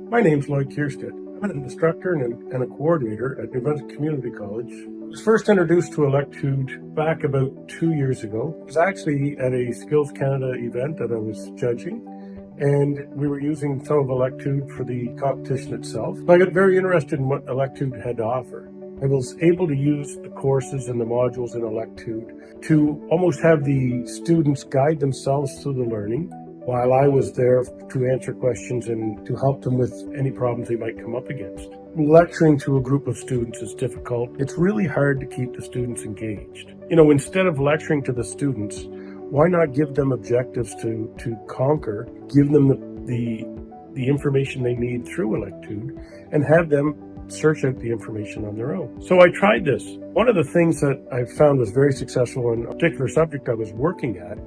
My name's Lloyd Kierstead. I'm an instructor and a coordinator at New Brunswick Community College. I was first introduced to Electude back about 2 years ago. It was actually at a Skills Canada event that I was judging, and we were using some of Electude for the competition itself. I got very interested in what Electude had to offer. I was able to use the courses and the modules in Electude to almost have the students guide themselves through the learning, while I was there to answer questions and to help them with any problems they might come up against. Lecturing to a group of students is difficult. It's really hard to keep the students engaged. Instead of lecturing to the students, why not give them objectives to conquer, give them the information they need through Electude, and have them search out the information on their own. So I tried this. One of the things that I found was very successful in a particular subject I was working at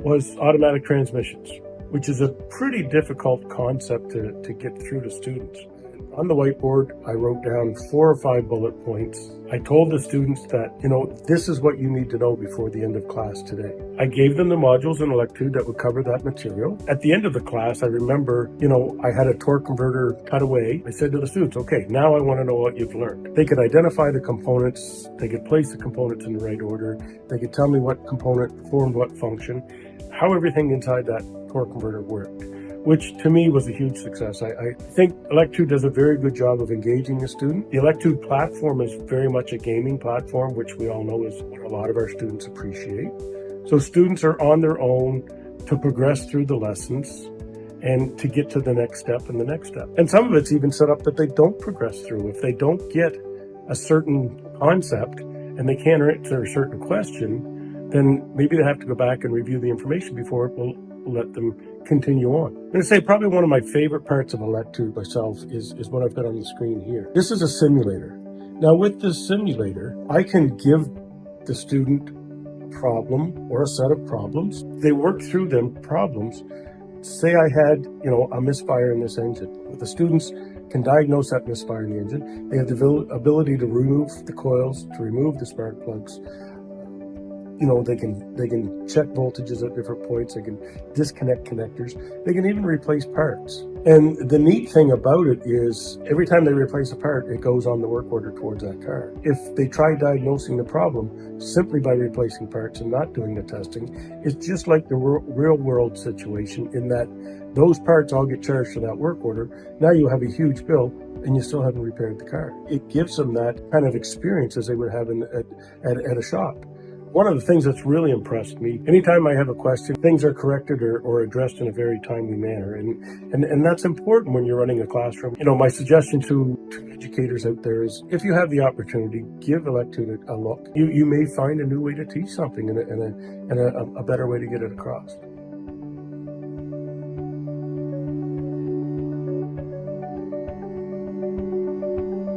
was automatic transmissions, which is a pretty difficult concept to get through to students. On the whiteboard, I wrote down 4 or 5 bullet points. I told the students that, this is what you need to know before the end of class today. I gave them the modules in Electude that would cover that material. At the end of the class, I remember, I had a torque converter cut away. I said to the students, okay, now I want to know what you've learned. They could identify the components. They could place the components in the right order. They could tell me what component performed what function, how everything inside that torque converter worked, which to me was a huge success. I think Electude does a very good job of engaging the student. The Electude platform is very much a gaming platform, which we all know is what a lot of our students appreciate. So students are on their own to progress through the lessons and to get to the next step and the next step. And some of it's even set up that they don't progress through. If they don't get a certain concept and they can't answer a certain question, then maybe they have to go back and review the information before it will let them continue on. I'm going to say probably one of my favorite parts of Electude myself is what I've got on the screen here. This is a simulator. Now with this simulator, I can give the student a problem or a set of problems. They work through them problems. Say I had, a misfire in this engine. The students can diagnose that misfire in the engine. They have the ability to remove the coils, to remove the spark plugs. They can check voltages at different points. They can disconnect connectors. They can even replace parts. And the neat thing about it is every time they replace a part, it goes on the work order towards that car. If they try diagnosing the problem simply by replacing parts and not doing the testing, it's just like the real world situation in that those parts all get charged to that work order. Now you have a huge bill and you still haven't repaired the car. It gives them that kind of experience as they would have at a shop. One of the things that's really impressed me, anytime I have a question, things are corrected or addressed in a very timely manner. And that's important when you're running a classroom. My suggestion to educators out there is if you have the opportunity, give Electude a look. You may find a new way to teach something and a better way to get it across.